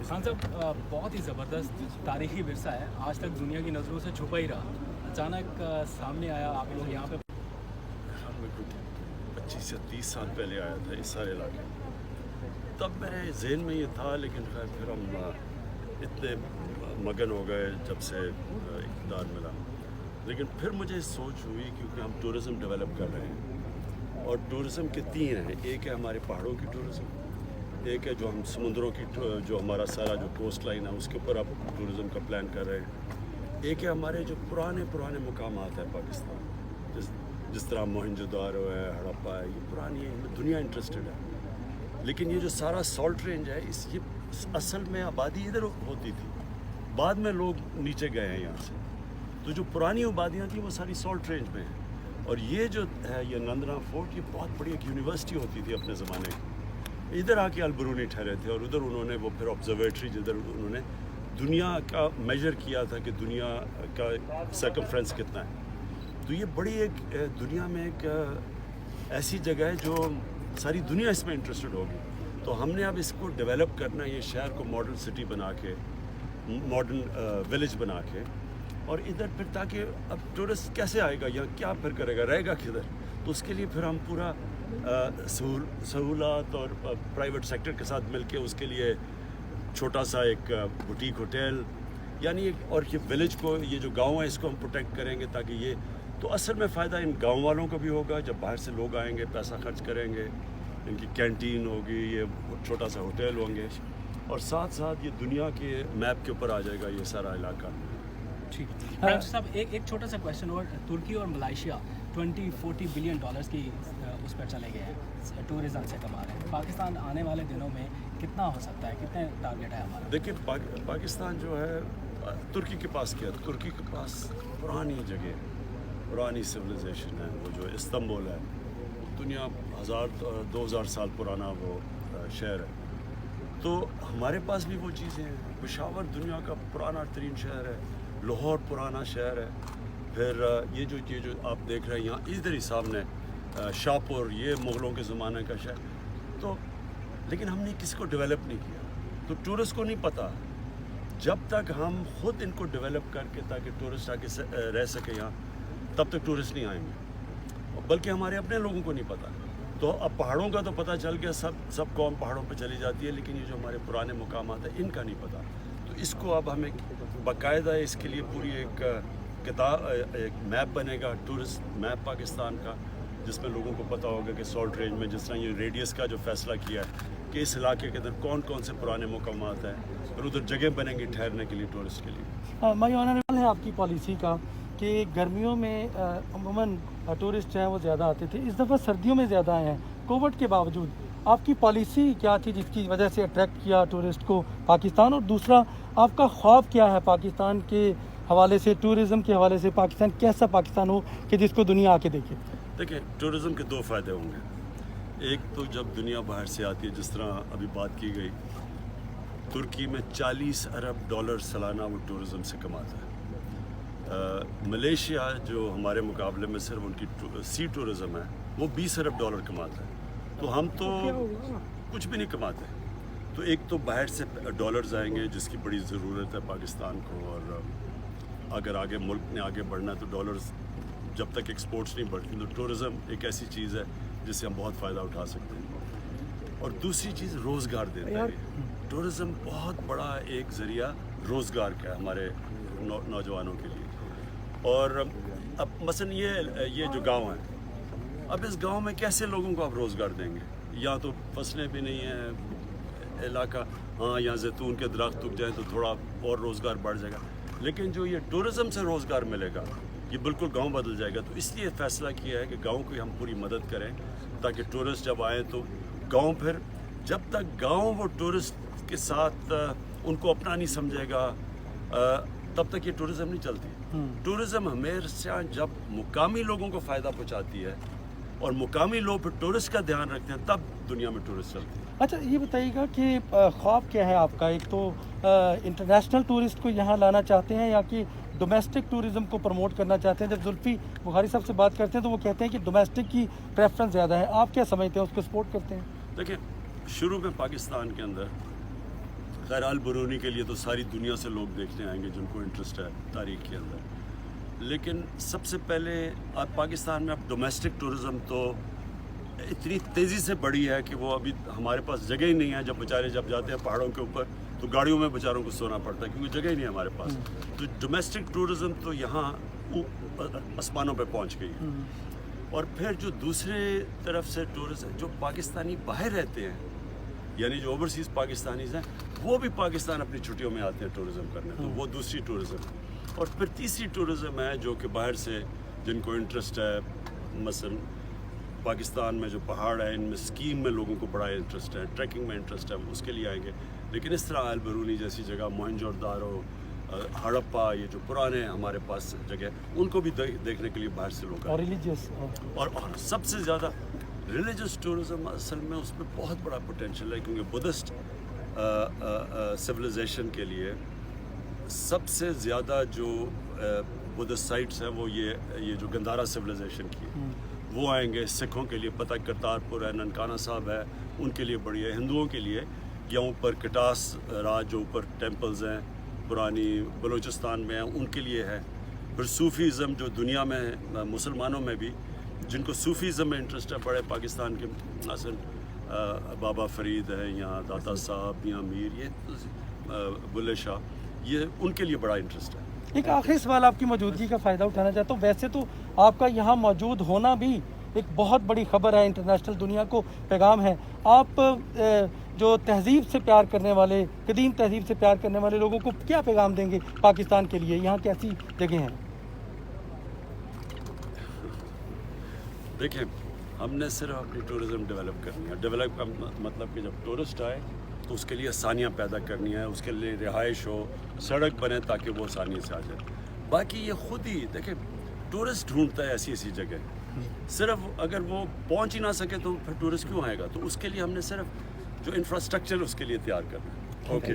खान साहब, बहुत ही ज़बरदस्त तारीखी विरसा है, आज तक दुनिया की नज़रों से छुपा ही रहा। अचानक सामने आया, आप लोग यहाँ पे 25 या 30 साल पहले आया था इस सारे इलाके में। तब मेरे जहन में ये था, लेकिन फिर हम इतने मगन हो गए जब से इक़्तिदार मिला। लेकिन फिर मुझे सोच हुई, क्योंकि हम टूरिज़म डेवलप कर रहे हैं और टूरिज़म के तीन हैं। एक है हमारे पहाड़ों की टूरिज़म, एक है जो हम समुद्रों की, जो हमारा सारा जो कोस्ट लाइन है उसके ऊपर अब टूरिज़म का प्लान कर रहे हैं। एक है हमारे जो पुराने मुकामात हैं पाकिस्तान, जिस तरह मोहनजोदारो है, हड़प्पा है, ये पुरानी है, दुनिया इंटरेस्टेड है। लेकिन ये जो सारा सॉल्ट रेंज है, ये असल में आबादी इधर होती थी, बाद में लोग नीचे गए हैं यहाँ से। तो जो पुरानी आबादियाँ थी वो सारी सॉल्ट रेंज में हैं। और ये जो है ये नंदना फोर्ट, ये बहुत बड़ी एक यूनिवर्सिटी होती थी अपने ज़माने की। इधर आके अलबरूनी ठहरे थे और उधर उन्होंने वो फिर ऑब्जर्वेटरी, जिधर उन्होंने दुनिया का मेजर किया था कि दुनिया का सर्कमफ्रेंस कितना है। तो ये बड़ी एक दुनिया में एक ऐसी जगह है जो सारी दुनिया इसमें इंटरेस्टेड होगी। तो हमने अब इसको डेवलप करना, ये शहर को मॉडर्न सिटी बना के, मॉडर्न विलेज बना के, और इधर फिर ताकि अब टूरिस्ट कैसे आएगा, यहाँ क्या फिर करेगा, रहेगा किधर। तो उसके लिए फिर हम पूरा सहूलत और प्राइवेट सेक्टर के साथ मिलके उसके लिए छोटा सा एक बुटीक होटल, यानी और ये विलेज को, ये जो गांव है इसको हम प्रोटेक्ट करेंगे, ताकि ये, तो असल में फ़ायदा इन गांव वालों को भी होगा। जब बाहर से लोग आएंगे, पैसा खर्च करेंगे, इनकी कैंटीन होगी, ये छोटा सा होटल होंगे, और साथ साथ ये दुनिया के मैप के ऊपर आ जाएगा ये सारा इलाका। ठीक है साहब, एक छोटा सा क्वेश्चन और, तुर्की और मलेशिया 20-40 बिलियन डॉलर्स की उस पर चले गए हैं, टूरिज़्म से कमा रहे हैं। पाकिस्तान आने वाले दिनों में कितना हो सकता है, कितने टारगेट है हमारा? देखिए, पाकिस्तान जो है, तुर्की के पास क्या है, तुर्की के पास पुरानी जगह, पुरानी सिविलाइजेशन है, वो जो इस्तांबुल है, दुनिया 1000-2000 साल पुराना वो शहर है। तो हमारे पास भी वो चीज़ें हैं। पेशावर दुनिया का पुराना तरीन शहर है, लाहौर पुराना शहर है, फिर ये जो आप देख रहे हैं यहाँ इधर ही सामने शाहपुर, ये मुग़लों के ज़माने का शहर। तो लेकिन हमने किसी को डेवलप नहीं किया, तो टूरिस्ट को नहीं पता। जब तक हम खुद इनको डेवलप करके, ताकि टूरिस्ट आके रह सके यहाँ, तब तक टूरिस्ट नहीं आएंगे। बल्कि हमारे अपने लोगों को नहीं पता। तो अब पहाड़ों का तो पता चल गया, सब कौम पहाड़ों पर चली जाती है, लेकिन ये जो हमारे पुराने मुकामात हैं इनका नहीं पता। तो इसको अब हमें बाकायदा, इसके लिए पूरी एक किताब, एक मैप बनेगा, टूरिस्ट मैप पाकिस्तान का, जिसमें लोगों को पता होगा कि सॉल्ट रेंज में जिस तरह ये रेडियस का जो फैसला किया है कि इस इलाके के अंदर कौन कौन से पुराने मुकामात हैं, और उधर जगह बनेंगी ठहरने के लिए टूरिस्ट के लिए। मैं ऑनरेबल है आपकी पॉलिसी का कि गर्मियों में अमूमन टूरिस्ट हैं वो ज़्यादा आते थे, इस दफ़ा सर्दियों में ज़्यादा आए हैं कोविड के बावजूद। आपकी पॉलिसी क्या थी जिसकी वजह से अट्रैक्ट किया टूरिस्ट को पाकिस्तान, और दूसरा आपका ख्वाब क्या है पाकिस्तान के हवाले से, टूरिज़म के हवाले से? पाकिस्तान कैसा पाकिस्तान हो कि जिसको दुनिया आके देखे? देखिए, टूरिज़म के दो फ़ायदे होंगे। एक तो जब दुनिया बाहर से आती है, जिस तरह अभी बात की गई, तुर्की में 40 अरब डॉलर सालाना वो टूरिज़म से कमाता है। मलेशिया जो हमारे मुकाबले में सिर्फ उनकी सी टूरिज़म है, वो 20 अरब डॉलर कमाता है। तो हम तो कुछ भी नहीं कमाते। तो एक तो बाहर से डॉलर्स आएंगे, जिसकी बड़ी ज़रूरत है पाकिस्तान को, और अगर आगे मुल्क ने आगे बढ़ना है तो डॉलर्स, जब तक एक्सपोर्ट्स नहीं बढ़ती, तो टूरिज़म एक ऐसी चीज़ है जिससे हम बहुत फ़ायदा उठा सकते हैं। और दूसरी चीज़ रोज़गार देता है। टूरिज़म बहुत बड़ा एक ज़रिया रोज़गार का है हमारे नौजवानों के लिए। और अब मसलन ये जो गांव है, अब इस गांव में कैसे लोगों को आप रोज़गार देंगे? यहाँ तो फसलें भी नहीं हैं, इलाका, हाँ यहाँ जैतून के दरख्त उग जाए तो थोड़ा और रोज़गार बढ़ जाएगा, लेकिन जो ये टूरिज़म से रोज़गार मिलेगा, ये बिल्कुल गांव बदल जाएगा। तो इसलिए फ़ैसला किया है कि गांव की हम पूरी मदद करें, ताकि टूरिस्ट जब आएँ तो गांव, फिर जब तक गांव वो टूरिस्ट के साथ उनको अपना नहीं समझेगा, तब तक ये टूरिज़म नहीं चलती। टूरिज़म हमेशा जब मुकामी लोगों को फ़ायदा पहुंचाती है और मुकामी लोग फिर टूरिस्ट का ध्यान रखते हैं, तब दुनिया में टूरिस्ट चलती है। अच्छा, ये बताइएगा कि ख्वाब क्या है आपका? एक तो इंटरनेशनल टूरिस्ट को यहाँ लाना चाहते हैं, या कि डोमेस्टिक टूरिज़म को प्रमोट करना चाहते हैं? जब जुल्फी बुखारी साहब से बात करते हैं तो वो कहते हैं कि डोमेस्टिक की प्रेफरेंस ज़्यादा है। आप क्या समझते हैं, उसको सपोर्ट करते हैं? देखिए, शुरू में पाकिस्तान के अंदर خیر البرونی کے لیے تو ساری دنیا سے لوگ دیکھنے آئیں گے جن کو انٹرسٹ ہے تاریخ کے اندر، لیکن سب سے پہلے اب پاکستان میں اب ڈومیسٹک ٹورزم تو اتنی تیزی سے بڑھی ہے کہ وہ ابھی ہمارے پاس جگہ ہی نہیں ہے. جب بیچارے جب جاتے ہیں پہاڑوں کے اوپر تو گاڑیوں میں بیچاروں کو سونا پڑتا ہے کیونکہ جگہ ہی نہیں ہے ہمارے پاس. تو ڈومیسٹک ٹورزم تو یہاں آسمانوں پہ پہنچ گئی ہے. اور پھر جو دوسرے طرف سے ٹورسٹ جو پاکستانی باہر رہتے ہیں، یعنی جو اوورسیز پاکستانیز ہیں، وہ بھی پاکستان اپنی چھٹیوں میں آتے ہیں ٹورزم کرنے، تو وہ دوسری ٹورزم ہے. اور پھر تیسری ٹورزم ہے جو کہ باہر سے جن کو انٹرسٹ ہے، مثلا پاکستان میں جو پہاڑ ہے ان میں اسکیم میں لوگوں کو بڑا انٹرسٹ ہے، ٹریکنگ میں انٹرسٹ ہے، اس کے لیے آئیں گے. لیکن اس طرح البرونی جیسی جگہ، موہنجو دارو، ہڑپا، یہ جو پرانے ہمارے پاس جگہ ان کو بھی دیکھنے کے لیے باہر سے لوگ اور آتے ہیں. ریلیجیس اور سب سے زیادہ ریلیجس ٹورزم اصل میں اس میں بہت بڑا پوٹینشیل ہے، کیونکہ بدھسٹ سویلائزیشن کے لیے سب سے زیادہ جو بدھسٹ سائٹس ہیں وہ یہ جو گندھارا سویلائزیشن کی ہے وہ آئیں گے. سکھوں کے لیے پتہ کرتارپور ہے، ننکانہ صاحب ہے، ان کے لیے بڑی ہے. ہندوؤں کے لیے یا اوپر کٹاس راج جو اوپر ٹیمپلز ہیں پرانی بلوچستان میں ہیں ان کے لیے ہے. پھر صوفیزم جو دنیا میں مسلمانوں میں بھی جن کو صوفیزم میں انٹرسٹ ہے، بڑے پاکستان کے مثلا بابا فرید ہیں یا داتا صاحب یا میر، یہ بلے شاہ، یہ ان کے لیے بڑا انٹرسٹ ہے. ایک آخری سوال آپ کی موجودگی کا فائدہ اٹھانا چاہتا ہوں. ویسے تو آپ کا یہاں موجود ہونا بھی ایک بہت بڑی خبر ہے، انٹرنیشنل دنیا کو پیغام ہے. آپ جو تہذیب سے پیار کرنے والے، قدیم تہذیب سے پیار کرنے والے لوگوں کو کیا پیغام دیں گے پاکستان کے لیے؟ یہاں کیسی جگہ ہیں؟ دیکھیں، ہم نے صرف اپنی ٹورزم ڈیولپ کرنی ہے. ڈیولپ کا مطلب کہ جب ٹورسٹ آئے تو اس کے لیے آسانیاں پیدا کرنی ہے، اس کے لیے رہائش ہو، سڑک بنے تاکہ وہ آسانی سے آ جائے. باقی یہ خود ہی دیکھیں ٹورسٹ ڈھونڈتا ہے ایسی ایسی جگہ. صرف اگر وہ پہنچ ہی نہ سکے تو پھر ٹورسٹ کیوں آئے گا؟ تو اس کے لیے ہم نے صرف جو انفراسٹرکچر اس کے لیے تیار کرنا ہے. اوکے.